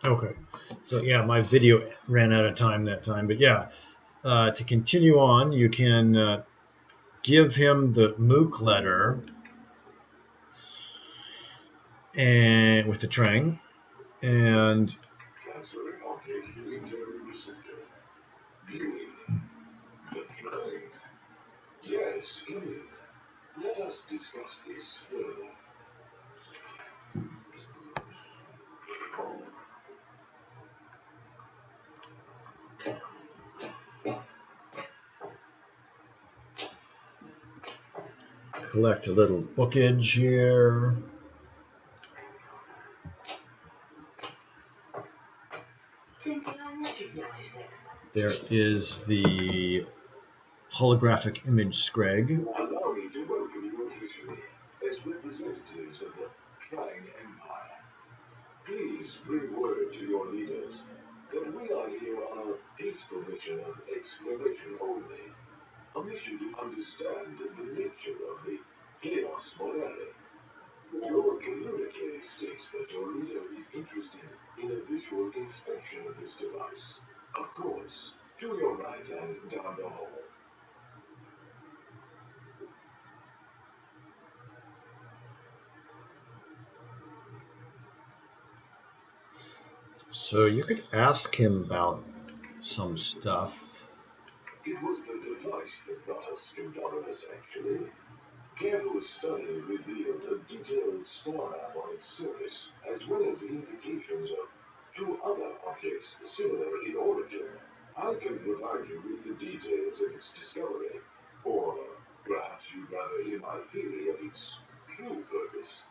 Okay. So yeah, my video ran out of time that time, but yeah, to continue on, you can give him the MOOC letter and with the Trang, and transferring object to internal receptor. Viewing the Trang. Yes, come in. Let us discuss this further. collect a little bookage here. There is the holographic image Screg. Allow me to welcome you officially as representatives of the Trang Empire. Please bring word to your leaders that we are here on a peaceful mission of exploration only. A mission to understand the nature of the chaos modality. Your communique states that your leader is interested in a visual inspection of this device. Of course, to your right and down the hall. So you could ask him about some stuff. It was the device that brought us to Dominus, actually. Careful study revealed a detailed star map on its surface, as well as indications of two other objects similar in origin. I can provide you with the details of its discovery, or perhaps you'd rather hear my theory of its true purpose.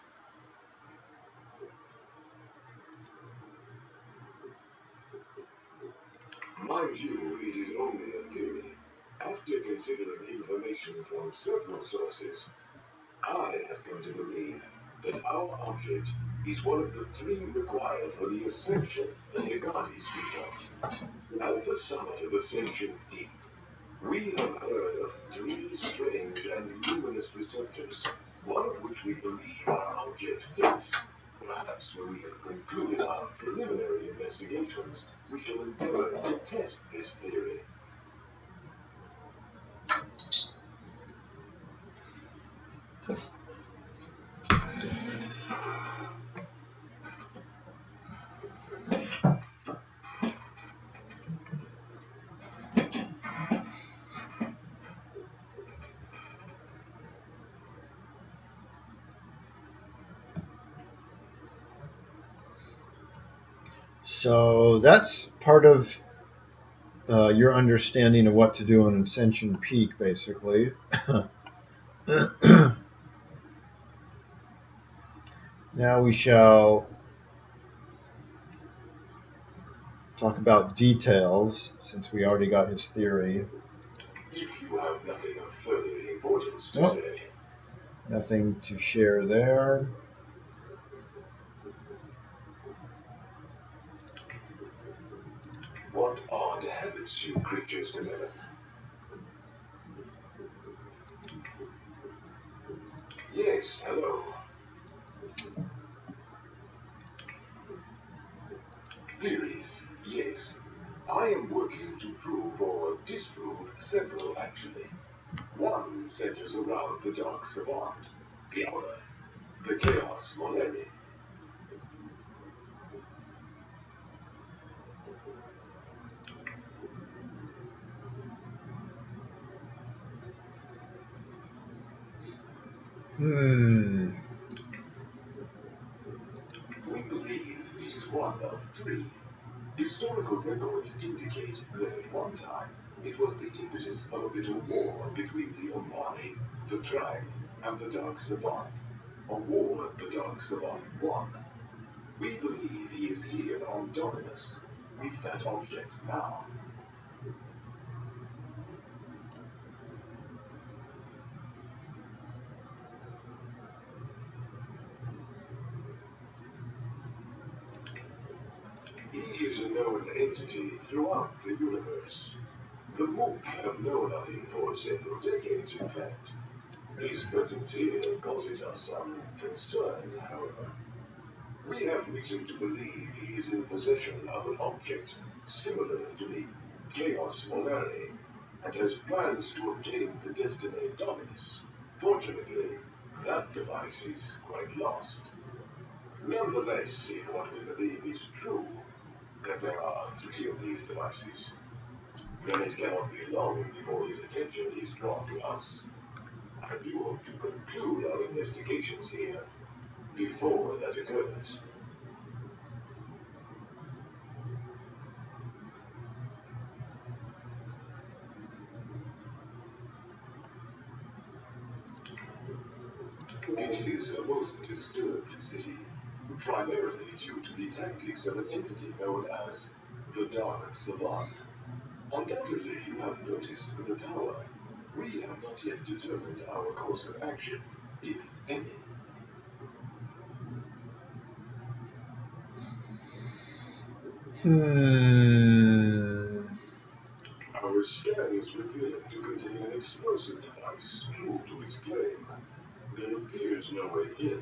Mind you, it is only a theory. After considering information from several sources, I have come to believe that our object is one of the three required for the ascension that Higati speaks of. At the summit of Ascension Peak, we have heard of three strange and luminous receptors, one of which we believe our object fits. Perhaps when we have concluded our preliminary investigations, we shall endeavor to test this theory. So that's part of your understanding of what to do on Ascension Peak, basically. Now we shall talk about details, since we already got his theory. If you have nothing of further importance to Nope. say, Nothing to share there. what odd habits you creatures develop. Yes, hello. Theories, yes. I am working to prove or disprove several, actually. One centers around the Dark Savant, the other, the Chaos Monelli. We believe it is one of three. Historical records indicate that at one time it was the impetus of a bitter war between the Omani, the Trang, and the Dark Savant. A war the Dark Savant won. We believe he is here on Dominus, with that object now. He is a known entity throughout the universe. The Mook have known of him for several decades, in fact. His presence here causes us some concern, however. We have reason to believe he is in possession of an object similar to the Chaos Monary, and has plans to obtain the Destiny Dominus. Fortunately, that device is quite lost. Nonetheless, if what we believe is true, that there are 3 of these devices, then it cannot be long before his attention is drawn to us. I do hope to conclude our investigations here before that occurs. It is a most disturbed city, primarily due to the tactics of an entity known as the Dark Savant. Undoubtedly, you have noticed the tower. We have not yet determined our course of action, if any. Our scans reveal it to contain an explosive device true to its claim. There appears no way in,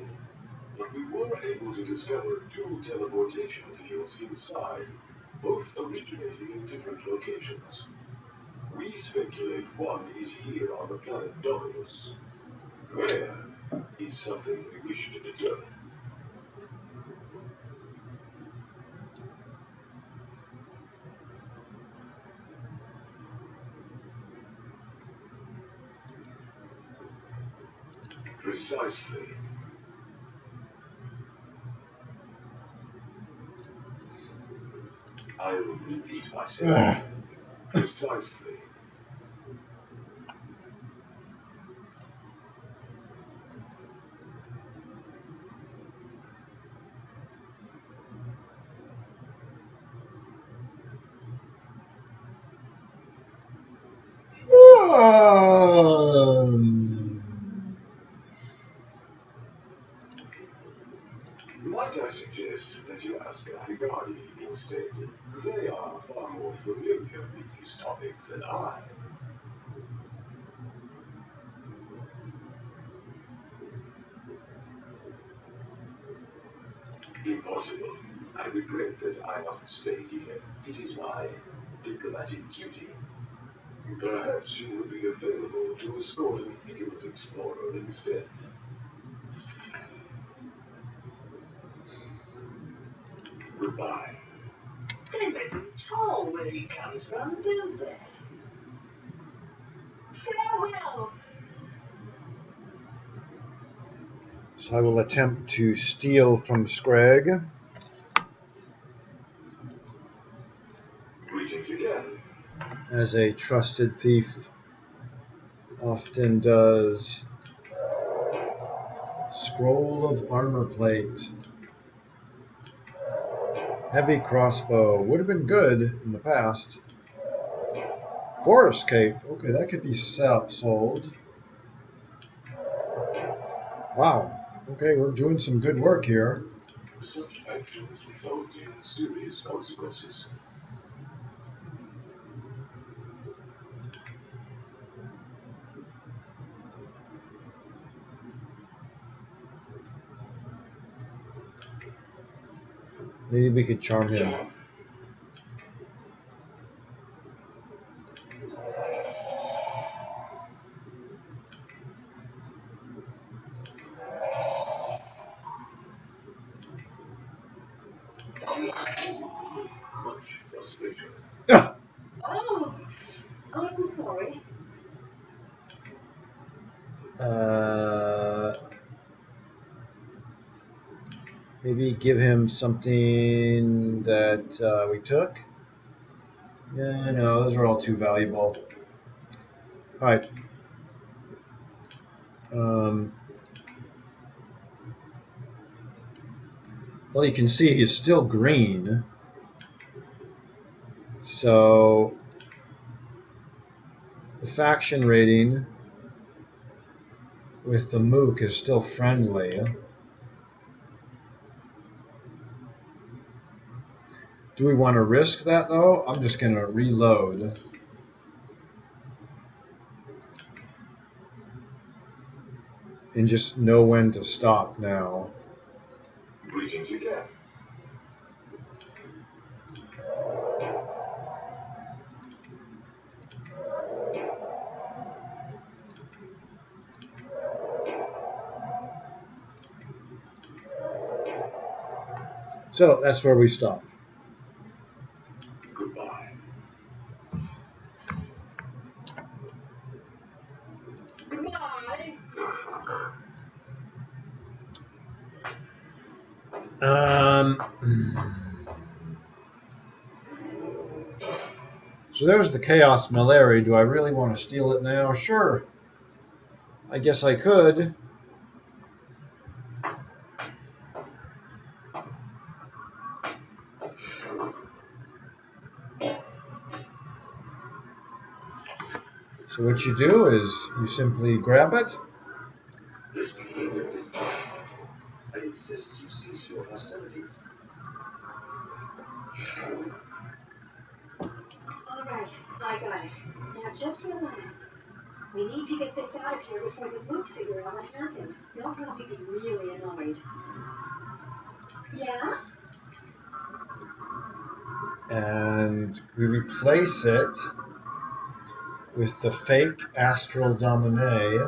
but we were able to discover 2 teleportation fields inside, both originating in different locations. We speculate one is here on the planet Dominus. Where is something we wish to determine. Precisely. I will repeat myself. Precisely. Might I suggest that you ask Higardi instead? They are far more familiar with this topic than I. Impossible. I regret that I must stay here. It is my diplomatic duty. Perhaps you will be available to escort a field explorer instead. Goodbye. They make him tall where he comes from, do they? Farewell. So I will attempt to steal from Scrag. Greetings again. As a trusted thief often does. Scroll of armor plate. Heavy crossbow. Would have been good in the past. Forest cape. Okay, that could be sold. Wow. Okay, we're doing some good work here. Such actions result in serious consequences. Maybe we could charm him. Yes. Much frustration. Ah! Oh, I'm sorry. Maybe give him something that we took. Yeah, no, those are all too valuable. All right. Well, you can see he's still green. So the faction rating with the Mook is still friendly. Do we want to risk that, though? I'm just going to reload. And just know when to stop now. Greetings again. So that's where we stop. Goodbye. Goodbye. So there's the Chaos Malary. Do I really want to steal it now? Sure. I guess I could. So what you do is you simply grab it. This behavior is toxic. I insist you cease your hostilities. All right, I got it. Now just relax. We need to get this out of here before the Mook figure out what happened. They'll probably be really annoyed. Yeah? And we replace it with the fake Astral Dominee.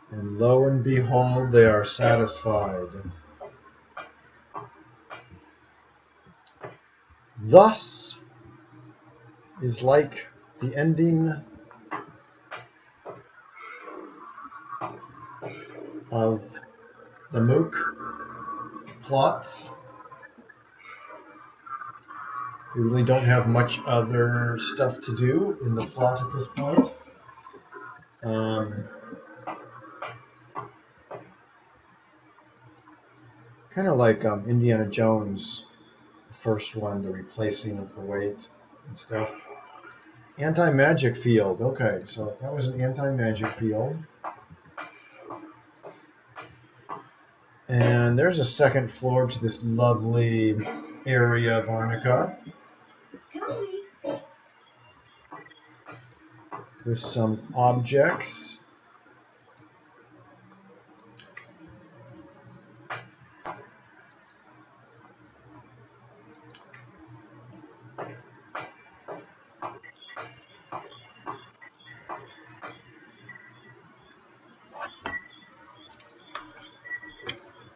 And lo and behold, they are satisfied. Thus is like the ending of the Mook plots. We really don't have much other stuff to do in the plot at this point. Kind of like Indiana Jones, the first one, the replacing of the weight and stuff. Anti-magic field. Okay, so that was an anti-magic field. And there's a second floor to this lovely area of Arnica Tony! with some objects.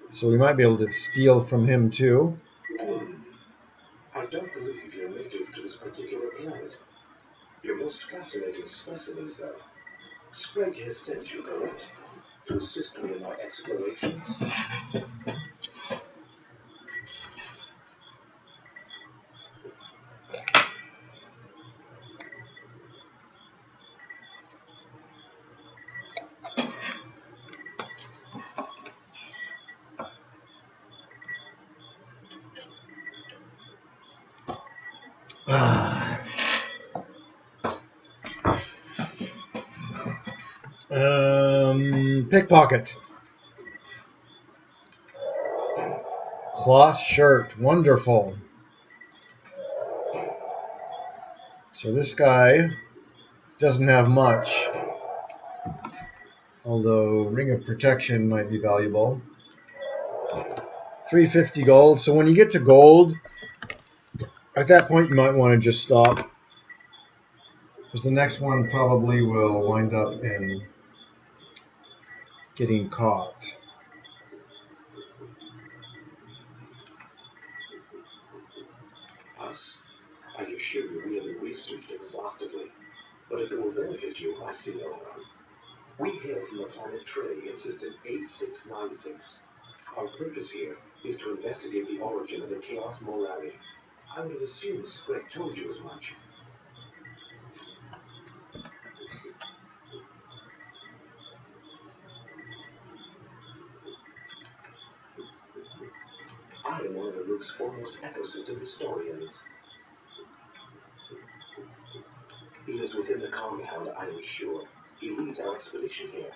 So we might be able to steal from him too. I don't believe you're native to this particular planet. Your most fascinating specimens, though. Sprague has sent you, correct? To assist me in my explorations. Pickpocket. Cloth shirt. Wonderful. So this guy doesn't have much, although Ring of Protection might be valuable. 350 gold. So when you get to gold, at that point you might want to just stop, because the next one probably will wind up in getting caught. Us? I assure you we haven't researched exhaustively. But if it will benefit you, I see no harm. We hail from the planet Trey in system 8696. Our purpose here is to investigate the origin of the Chaos Malary. I would have assumed Sprague told you as much. I am one of the Mook's foremost ecosystem historians. He is within the compound, I am sure. He leads our expedition here.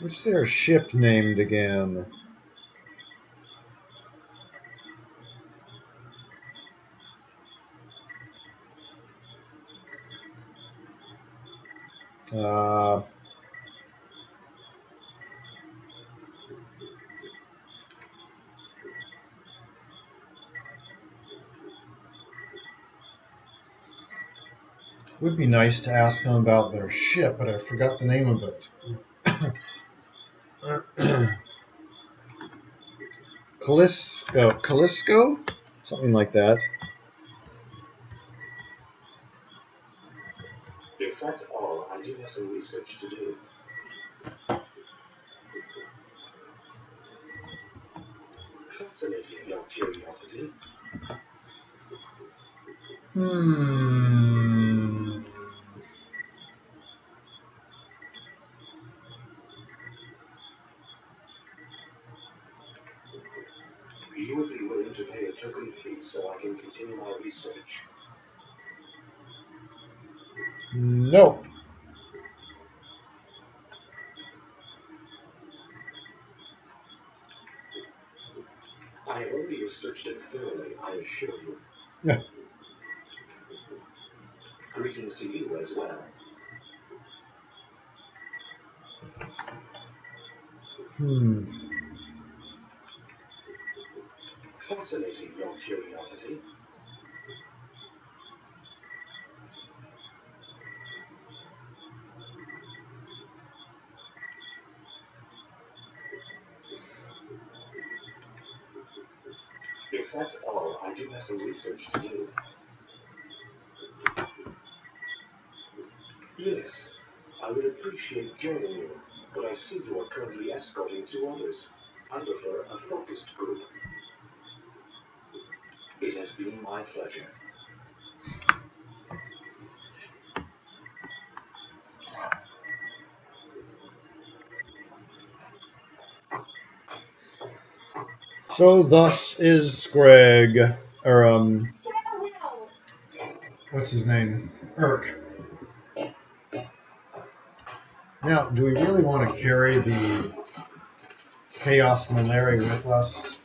What's their ship named again? Uh, would be nice to ask them about their ship, but I forgot the name of it. Callisto? Something like that. If that's all, I do have some research to do. Fascinating, your curiosity. You would be willing to pay a token fee so I can continue my research? Nope. I have already researched it thoroughly, I assure you. Yeah. Greetings to you as well. Fascinating, your curiosity. If that's all, I do have some research to do. Yes, I would appreciate joining you, but I see you are currently escorting 2 others. I prefer a focused group. It has been my pleasure. So thus is Greg, or what's his name? Irk. Now, do we really want to carry the Chaos Malaria with us?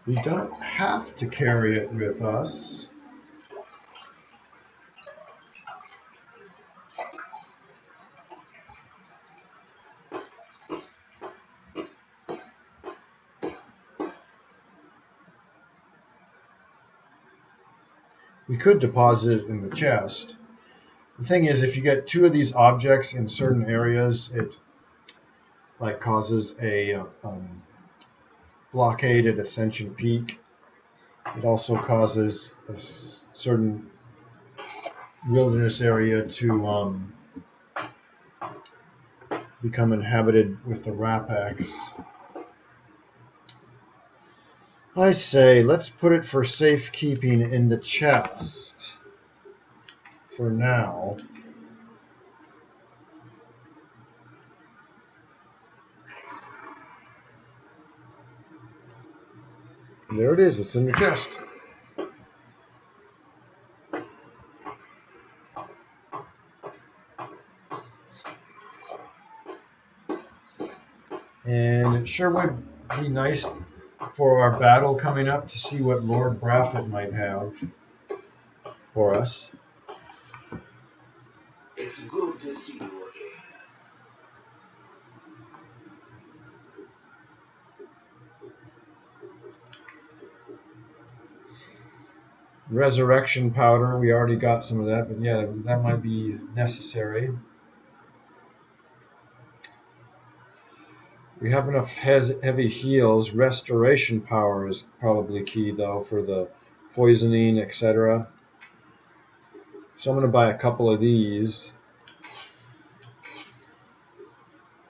We don't have to carry it with us. We could deposit it in the chest. The thing is, if you get 2 of these objects in certain areas, it like causes a blockade at Ascension Peak. It also causes a certain wilderness area to become inhabited with the Rapax. I say, let's put it for safekeeping in the chest for now. And there it is, it's in the chest. And it sure would be nice for our battle coming up to see what Lord Braffett might have for us. It's good to see you again. Resurrection powder, we already got some of that, but yeah, that might be necessary. We have enough heavy heals. Restoration power is probably key, though, for the poisoning, etc. So I'm going to buy a couple of these.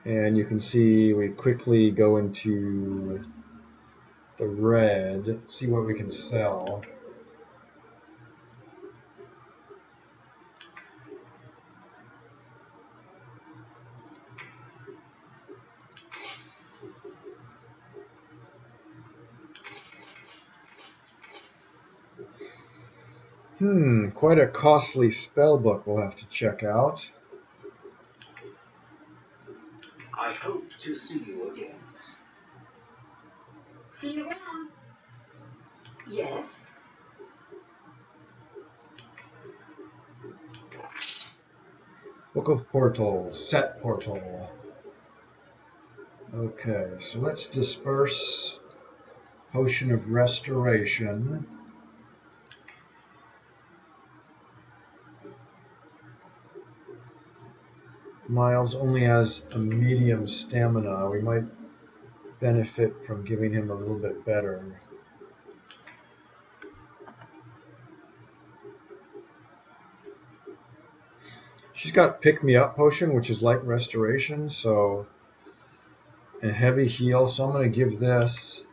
And you can see we quickly go into the red, see what we can sell. Quite a costly spell book we'll have to check out. I hope to see you again. See you around. Yes? Book of Portals, set portal. Okay, so let's disperse Potion of Restoration. Miles only has a medium stamina. We might benefit from giving him a little bit better. She's got Pick Me Up Potion, which is like Restoration, so, and Heavy Heal, so I'm going to give this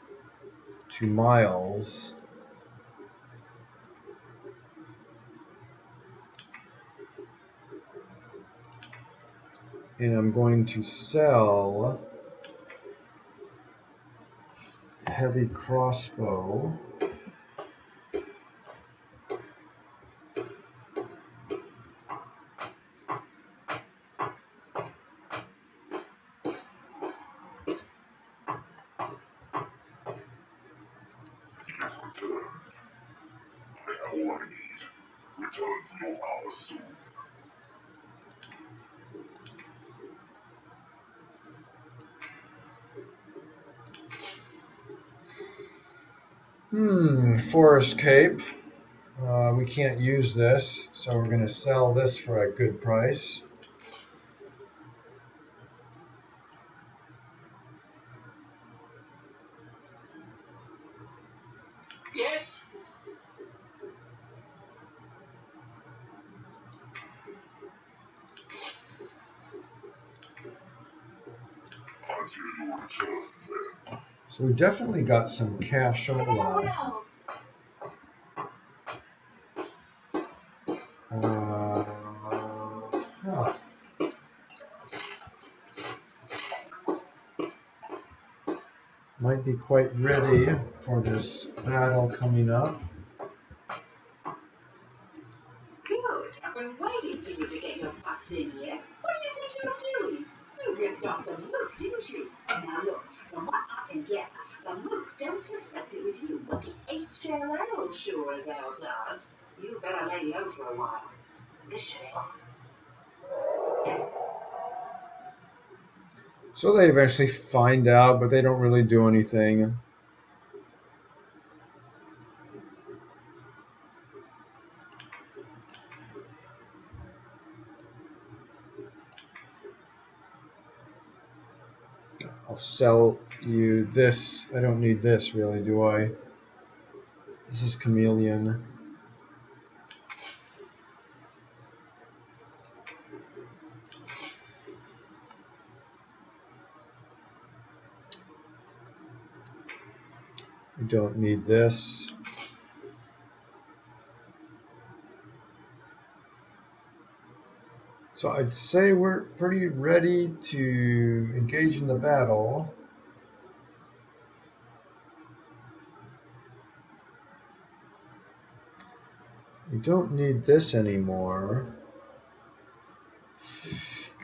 to Miles. And I'm going to sell Heavy Crossbow. You've returned. I have all I need. Return for your hours soon. Forest Cape. We can't use this, so we're going to sell this for a good price. Yes? Until you return, then. So we definitely got some cash Say overlap. well. Huh. Might be quite ready for this battle coming up. Good. I've been waiting for you to get your butts in here. What do you think you're doing? You ripped off the Mook, didn't you? Now look, from what I can gather, the Mook don't suspect it was you, but the HLL sure as hell does. You better lay low for a while. This should help. So they eventually find out, but they don't really do anything. I'll sell you this. I don't need this really, do I? This is Chameleon. We don't need this. So I'd say we're pretty ready to engage in the battle. We don't need this anymore.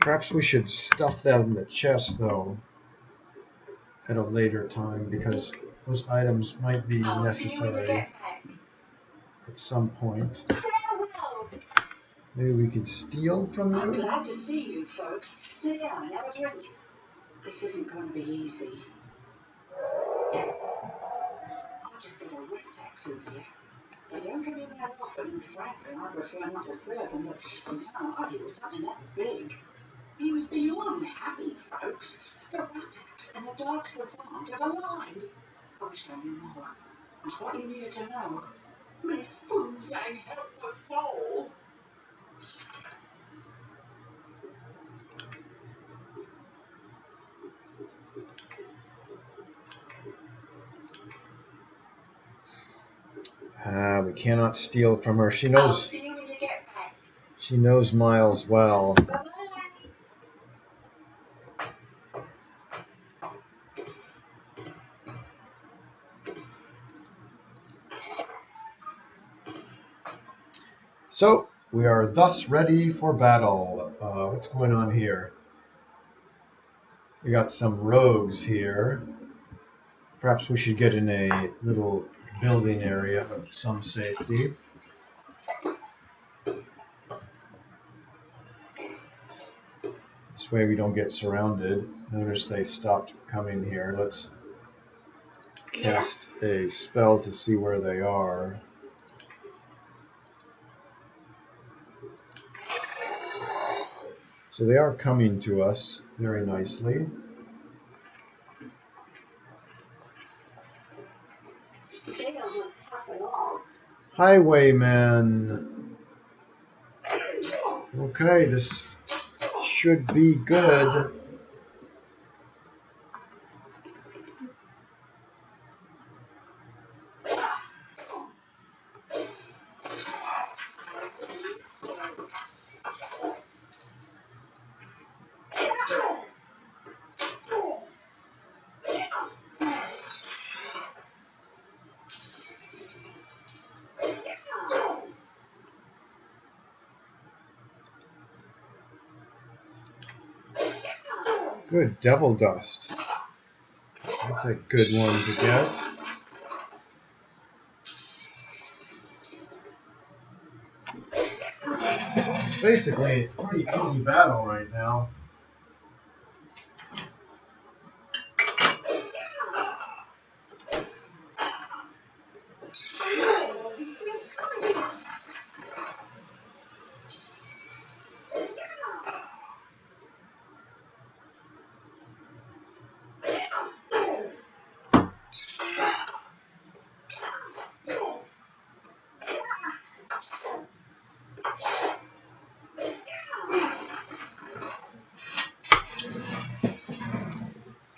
Perhaps we should stuff that in the chest, though, at a later time, because those items might be I'll see you when you necessary get back. at some point. Farewell. Maybe we could steal from I'm you? glad to see you folks. Sit down and have a drink. This isn't going to be easy. I just did a wetback soup here. They don't come in that often, and frankly, I prefer not to serve them, but in time it was something that big. He was beyond happy, folks. The Rapax and the Dark Savant have aligned. I wish I knew more. I thought you needed to know. May Fu Fang help the soul. We cannot steal from her. She I'll knows. see you when you get back. She knows Miles well. Bye-bye. So we are thus ready for battle. What's going on here? We got some rogues here. Perhaps we should get in a little building area of some safety. This way we don't get surrounded. Notice they stopped coming here. Let's cast a spell to see where they are. So they are coming to us very nicely. They don't look tough at all. Highwayman. Okay, this should be good. Good, devil dust. That's a good one to get. It's basically a pretty easy battle right now.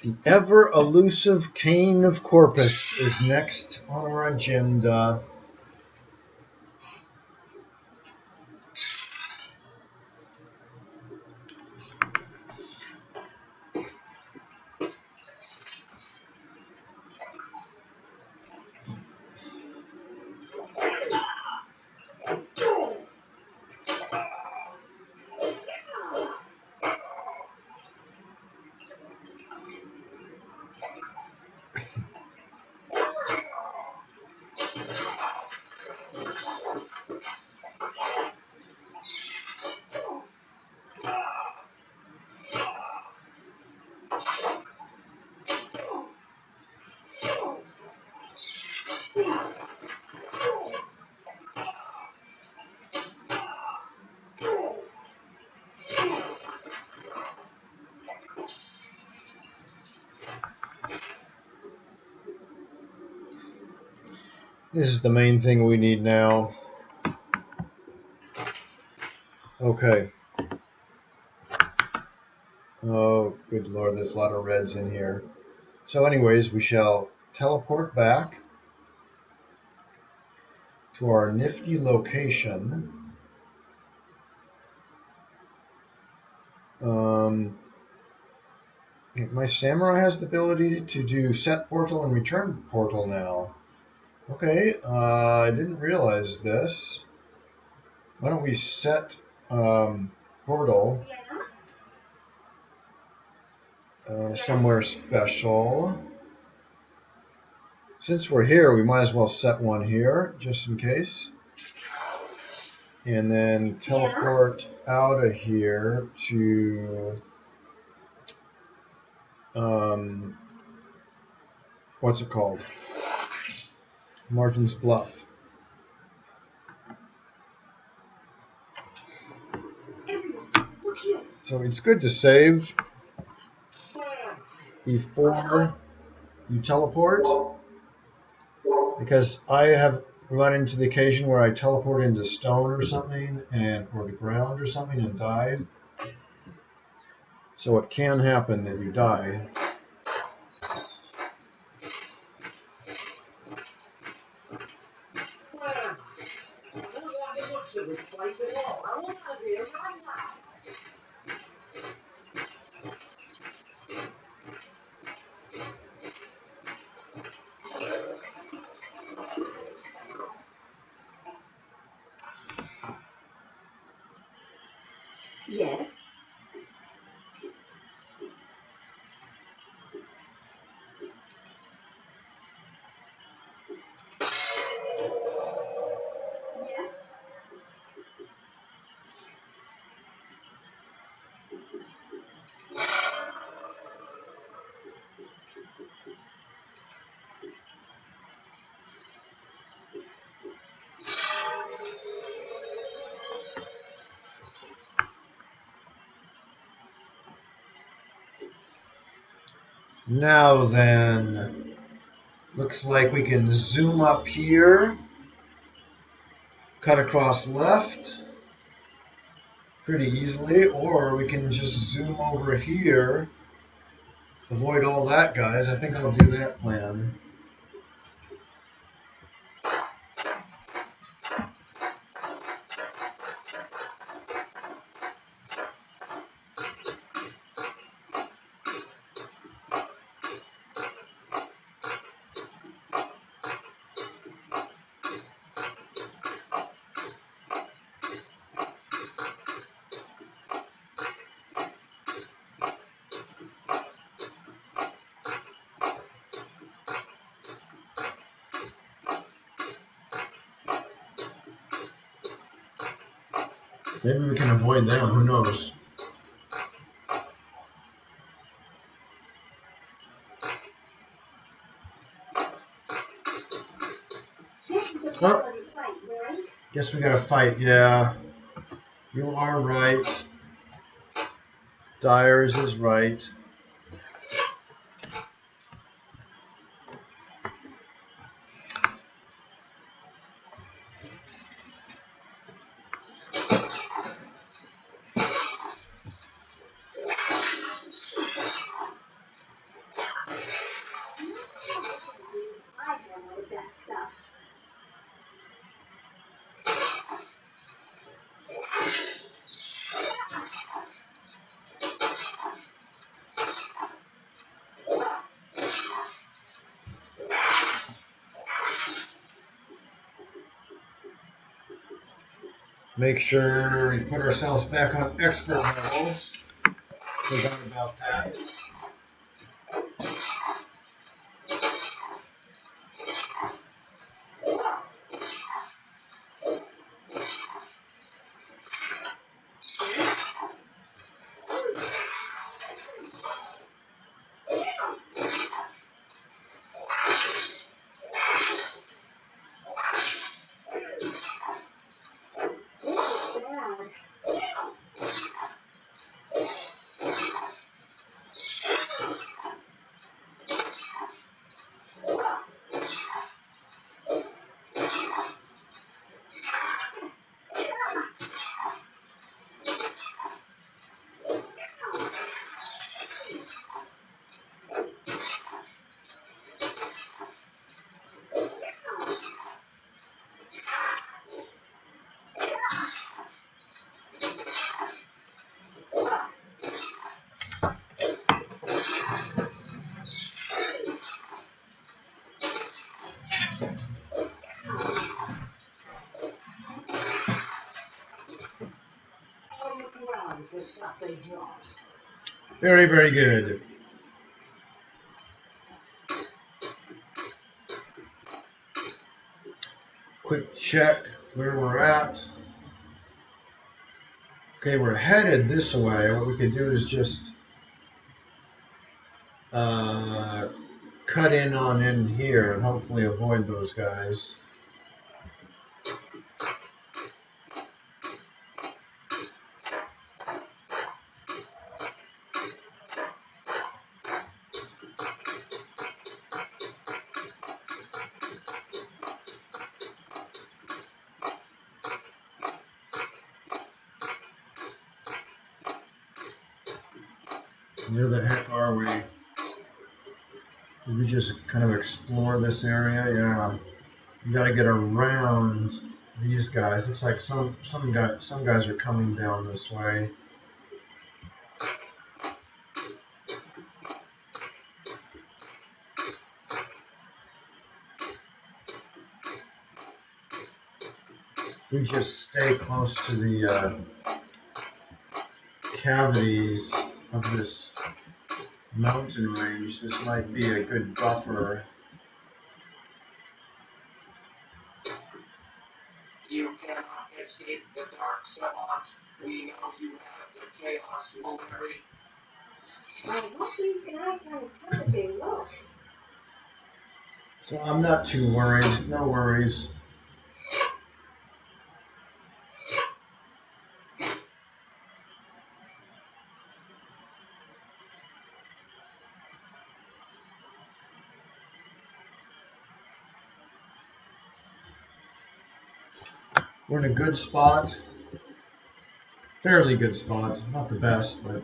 The ever-elusive Cane of Corpus is next on our agenda. This is the main thing we need now. Okay. Oh, good lord, there's a lot of reds in here. So anyways, we shall teleport back to our nifty location. My samurai has the ability to do set portal and return portal now. Okay, I didn't realize this. Why don't we set portal somewhere special? Since we're here, we might as well set one here, just in case. And then teleport out of here to what's it called? Martin's Bluff. So it's good to save before you teleport, because I have run into the occasion where I teleport into stone or something, or the ground or something, and die. So it can happen that you die. Yes. Now then, looks like we can zoom up here, cut across left pretty easily, or we can just zoom over here, avoid all that, guys. I think I'll do that plan. Maybe we can avoid them, who knows? Oh, guess we gotta fight, yeah. You are right. Dyers is right. Make sure we put ourselves back on expert level. Forgot about that. The stuff they dropped. Very, very good. Quick check where we're at. Okay, we're headed this way. What we could do is just cut in on in here and hopefully avoid those guys. Where the heck are we? Did we just kind of explore this area? Yeah. We got to get around these guys. Looks like some guys are coming down this way. If we just stay close to the cavities of this mountain range, this might be a good buffer. You cannot escape the dark savant. We know you have the chaos malary. What these guys guys tell us they look. So I'm not too worried. No worries. We're in a good spot. Fairly good spot. Not the best, but.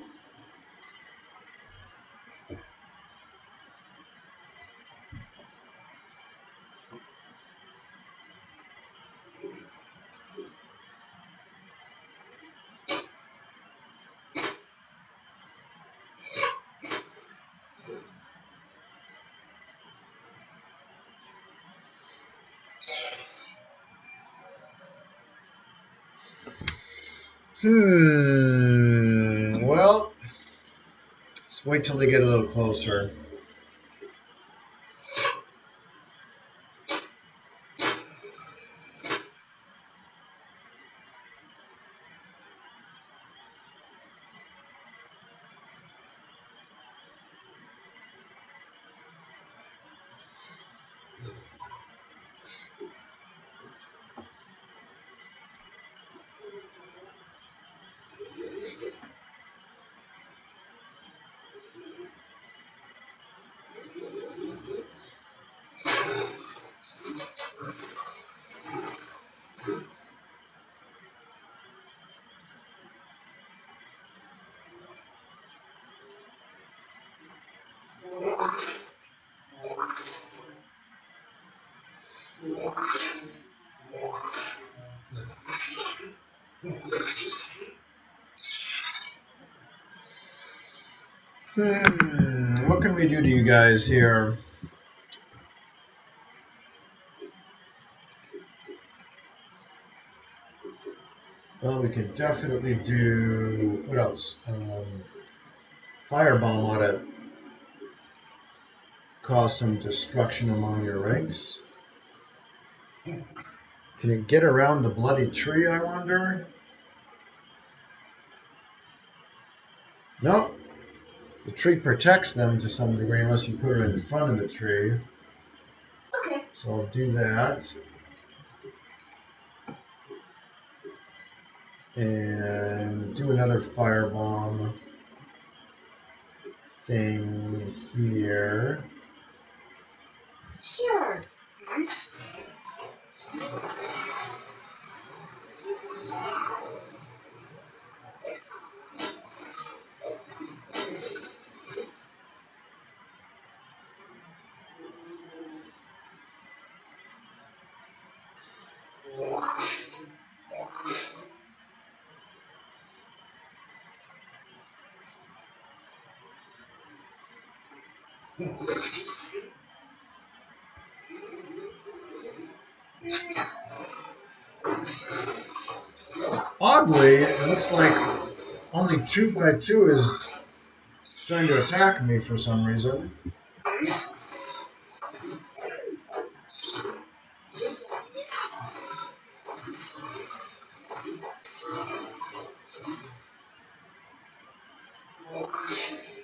Well, let's wait till they get a little closer. What can we do to you guys here? Well, we could definitely do, what else? Firebomb ought to cause some destruction among your ranks. Can it get around the bloody tree, I wonder? Nope. The tree protects them to some degree unless you put it in front of the tree. Okay. So I'll do that. And do another firebomb thing here. Sure. Oddly, it looks like only 2x2 is trying to attack me for some reason.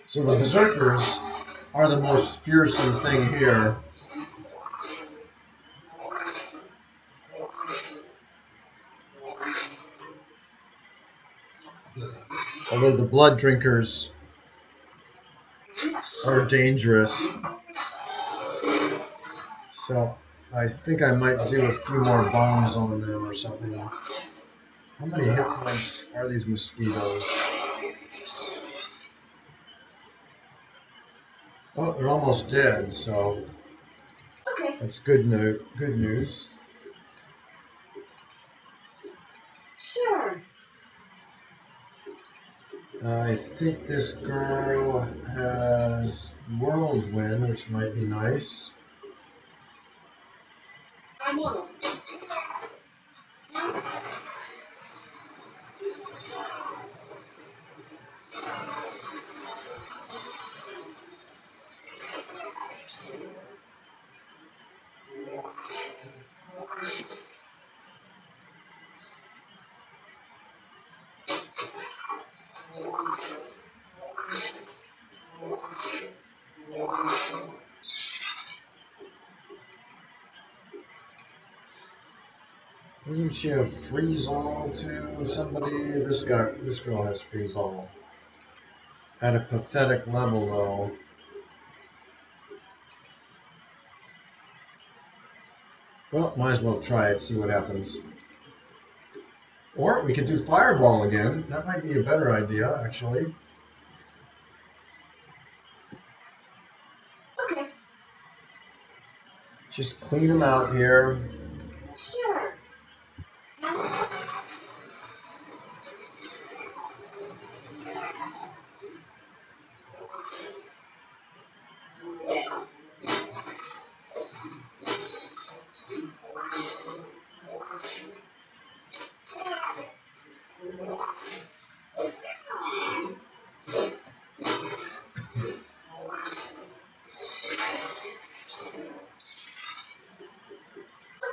So the berserkers are the most fearsome thing here. Although the blood drinkers are dangerous. So I think I might do a few more bombs on them or something. How many hit points are these mosquitoes? Oh, they're almost dead, so Okay. that's good news. Sure. I think this girl has Whirlwind, which might be nice. I'm almost. Doesn't she have freeze all to somebody? This girl has freeze all. At a pathetic level though. Well, might as well try it, see what happens. Or we could do Fireball again. That might be a better idea, actually. Okay, Just clean them out here. sure.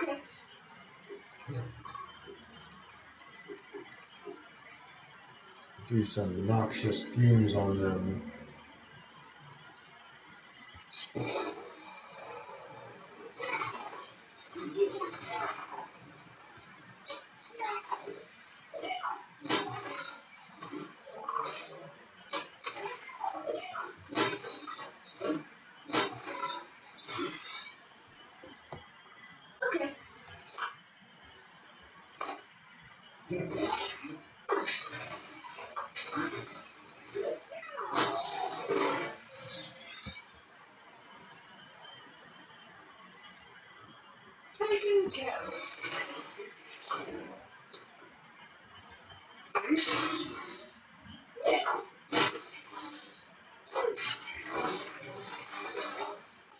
Okay. Do some noxious fumes on them. Okay. Taken care of.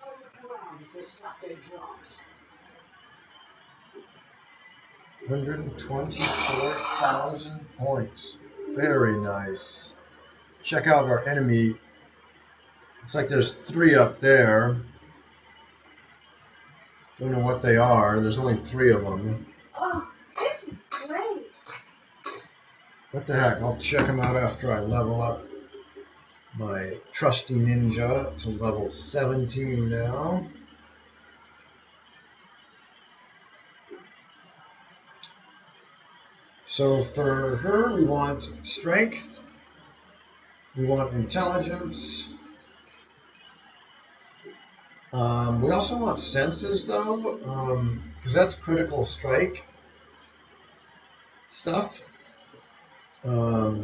I'll look around for stuff they dropped. 124,000 points. Very nice. Check out our enemy. It's like there's 3 up there. Don't know what they are. There's only 3 of them. Oh, great. What the heck? I'll check them out after I level up my trusty ninja to level 17 now. So for her, we want strength. We want intelligence. We also want senses, though, because that's critical strike stuff. Yeah,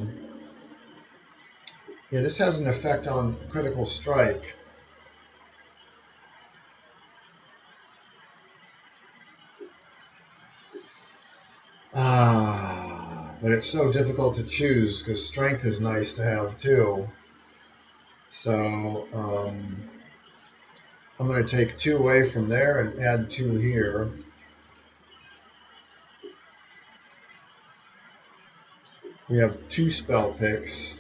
this has an effect on critical strike. But it's so difficult to choose because strength is nice to have too. So I'm going to take 2 away from there and add 2 here. We have 2 spell picks.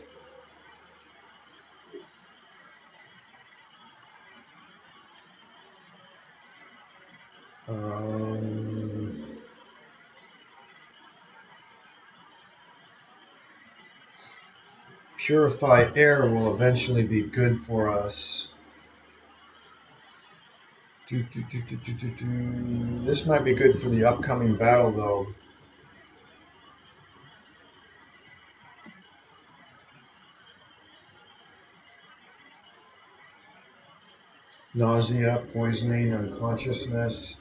Purify air will eventually be good for us. This might be good for the upcoming battle, though. Nausea, poisoning, unconsciousness.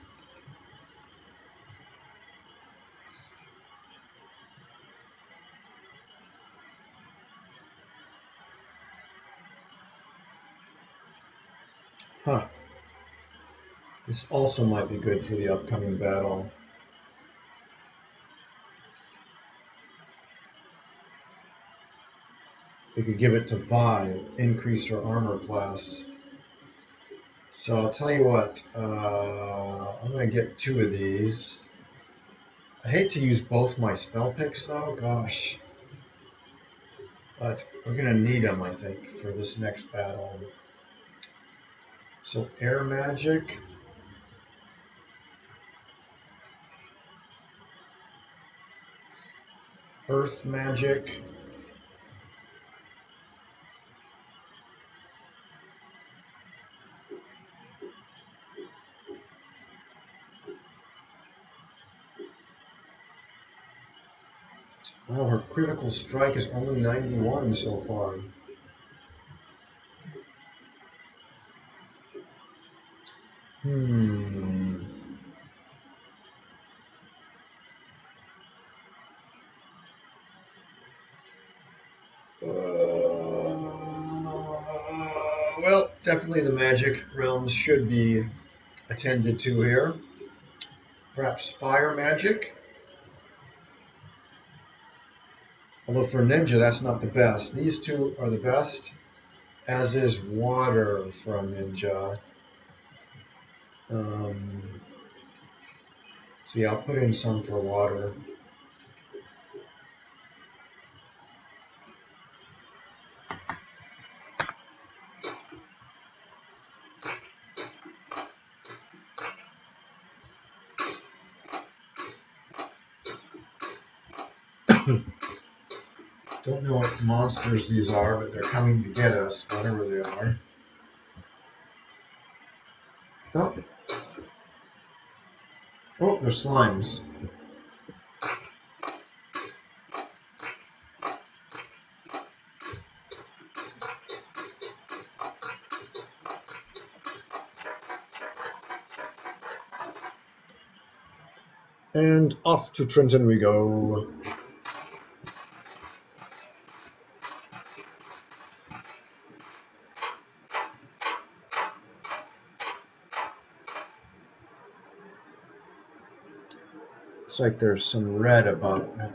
Huh. This also might be good for the upcoming battle. We could give it to Vi, increase her armor class. So I'll tell you what, I'm going to get 2 of these. I hate to use both my spell picks though, gosh. But we're going to need them, I think, for this next battle. So air magic. Earth magic. Wow, her critical strike is only 91 so far. Well, definitely the magic realms should be attended to here. Perhaps fire magic? Although for ninja, that's not the best. These two are the best, as is water for a ninja. So yeah, I'll put in some for water. Don't know what monsters these are, but they're coming to get us, whatever they are. Oh, oh, they're slimes. And off to Trenton we go. Looks like there's some red about that.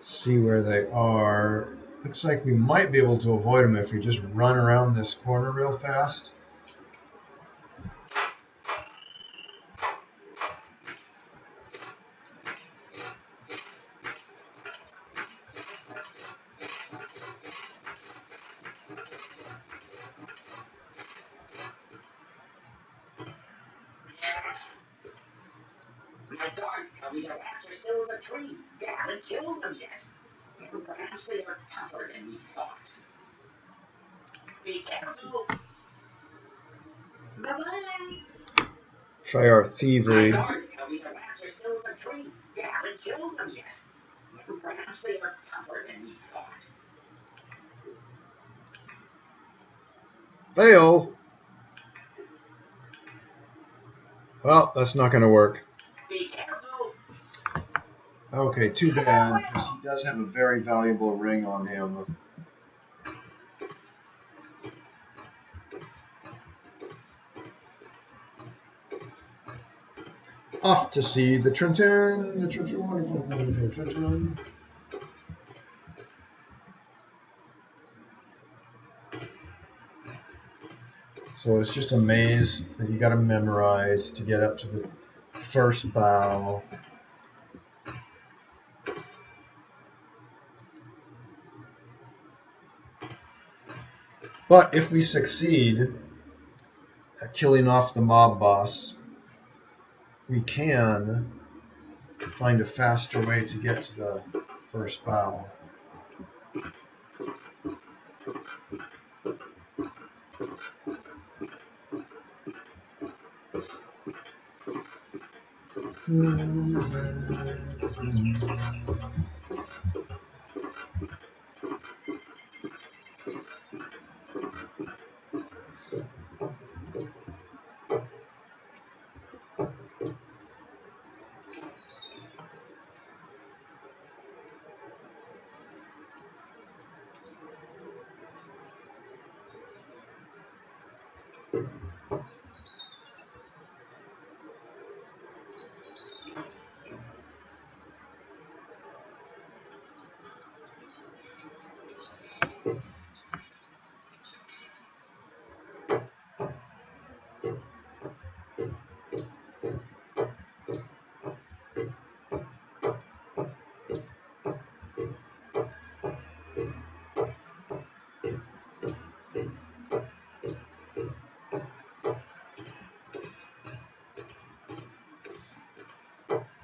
See where they are. Looks like we might be able to avoid them if we just run around this corner real fast. My guards tell me the rats are still in the tree. They haven't killed them yet. Perhaps they are tougher than we thought. Be careful. Bye-bye. Try our My thievery. guards tell me the rats are still in the tree. They haven't killed them yet. Perhaps they are tougher than we thought. Fail. Well, that's not going to work. Be careful. Okay, too bad, because he does have a very valuable ring on him. Off to see the Trenton, wonderful, wonderful Trenton. So it's just a maze that you got to memorize to get up to the first bow. But if we succeed at killing off the mob boss, we can find a faster way to get to the first bow.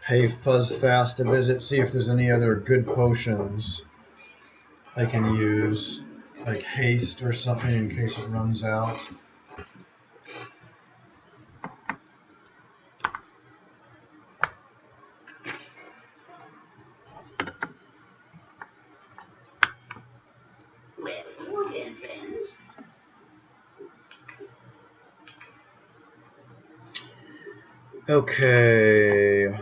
Pay Fuzz Fast a visit, see if there's any other good potions I can use, like haste or something in case it runs out. Well, hello then, friends. Okay.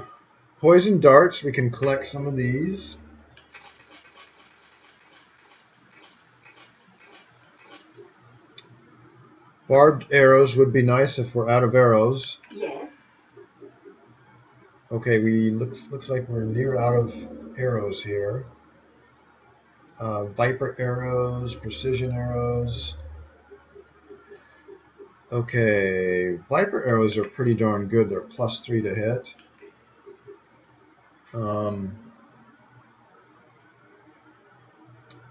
Poison darts, we can collect some of these. Barbed arrows would be nice if we're out of arrows. Yes. Okay, looks like we're near out of arrows here. Viper arrows, precision arrows. Okay, Viper arrows are pretty darn good. They're +3 to hit.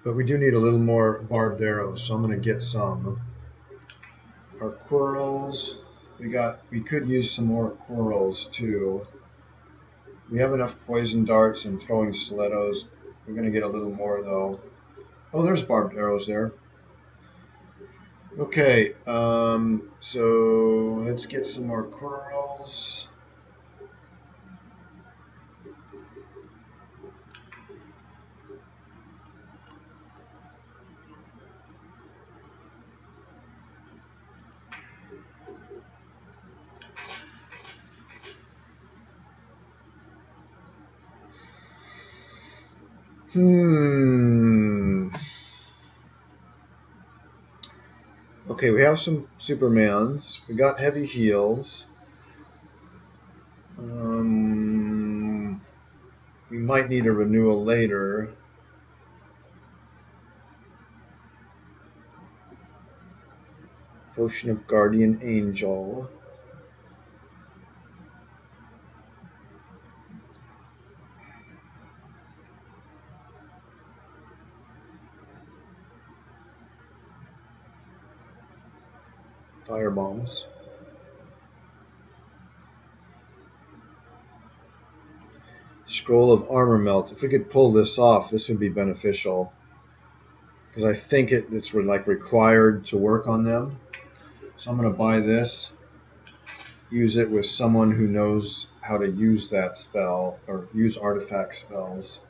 But we do need a little more barbed arrows, so I'm going to get some. Our quirls, we could use some more quirls too. We have enough poison darts and throwing stilettos. We're going to get a little more though. Oh, there's barbed arrows there. Okay, so let's get some more quirls. Okay, we have some Supermans. We got heavy heals. We might need a renewal later. Potion of Guardian Angel. Fire bombs. Scroll of Armor Melt. If we could pull this off, this would be beneficial. Because I think it's like required to work on them. So I'm going to buy this. Use it with someone who knows how to use that spell, or use artifact spells.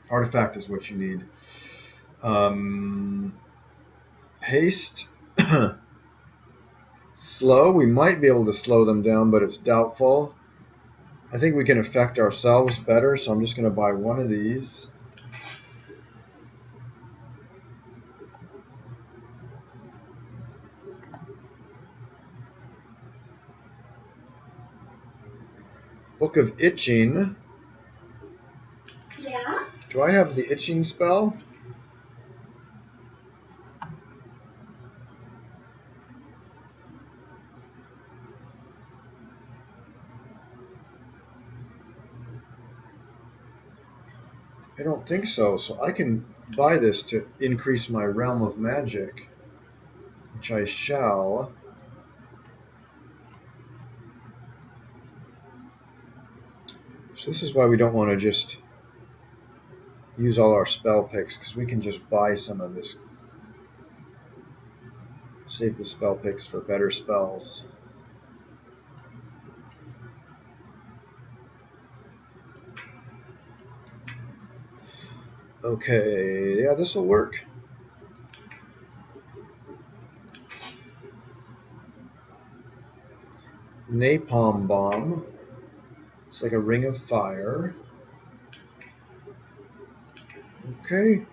Artifact is what you need. Haste. Slow. We might be able to slow them down, but it's doubtful. I think we can affect ourselves better, so I'm just going to buy one of these. Book of Itching. Yeah? Do I have the itching spell? I don't think so. So I can buy this to increase my realm of magic, which I shall. So this is why we don't want to just use all our spell picks, because we can just buy some of this. Save the spell picks for better spells. Okay, yeah, this will work. Napalm Bomb. It's like a ring of fire. Okay.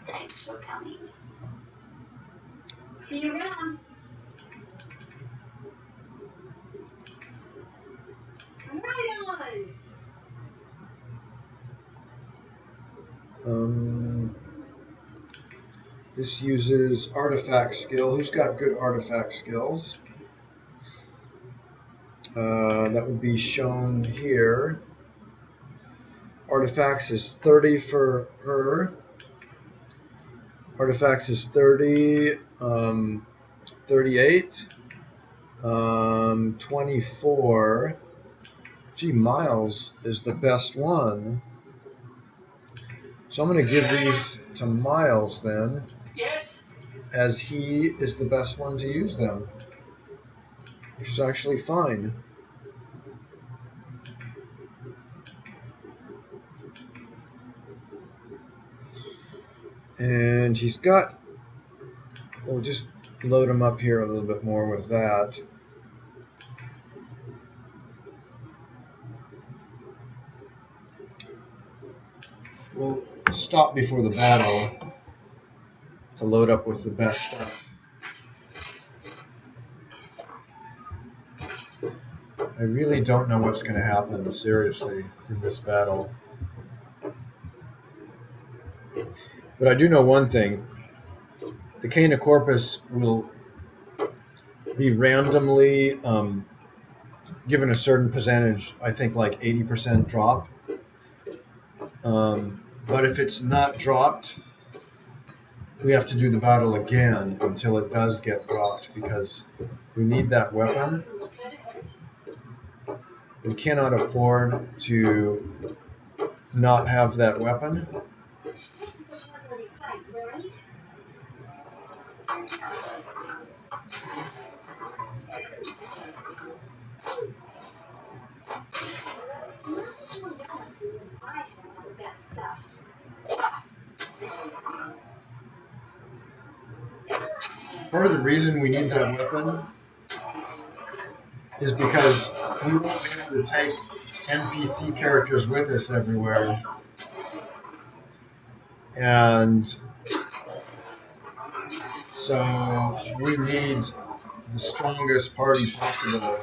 Thanks for coming. See you around. Right on. This uses artifact skill. Who's got good artifact skills? That would be shown here. Artifacts is 30 for her. Artifacts is 30, 38, 24. Gee, Miles is the best one. So I'm going to give these to Miles then. Yes? As he is the best one to use them. Which is actually fine. And he's got, we'll just load him up here a little bit more with that. we'll stop before the battle to load up with the best stuff. I really don't know what's going to happen, seriously, in this battle. But I do know one thing. The Cana Corpus will be randomly given a certain percentage, I think like 80% drop. But if it's not dropped, we have to do the battle again until it does get dropped, because we need that weapon. We cannot afford to not have that weapon. Part of the reason we need that weapon is because we won't be able to take NPC characters with us everywhere. And so we need the strongest party possible.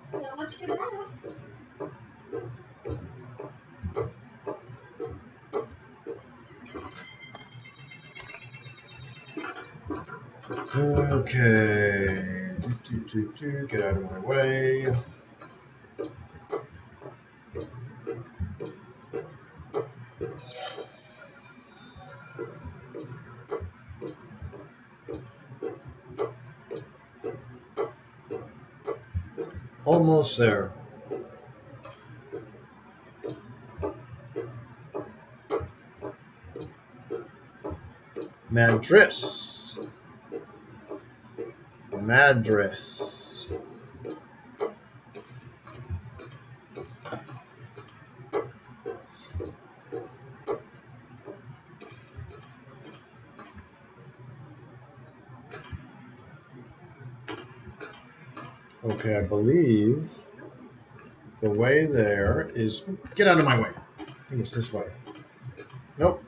So much for that. Okay. Get out of my way. Almost there. Madras. Madras. Okay, I believe the way there is... Get out of my way. I think it's this way. Nope.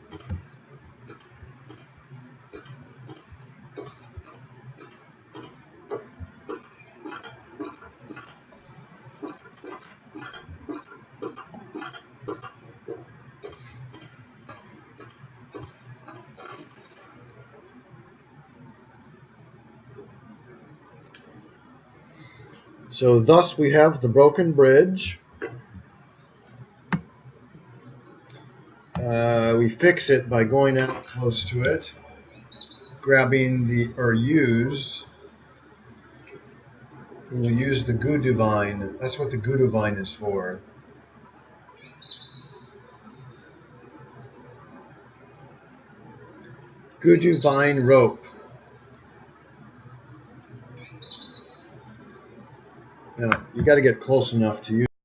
So thus we have the broken bridge. We fix it by going out close to it, grabbing we'll use the Gudu Vine. That's what the Gudu Vine is for. Gudu Vine rope. Now, you got to get close enough to use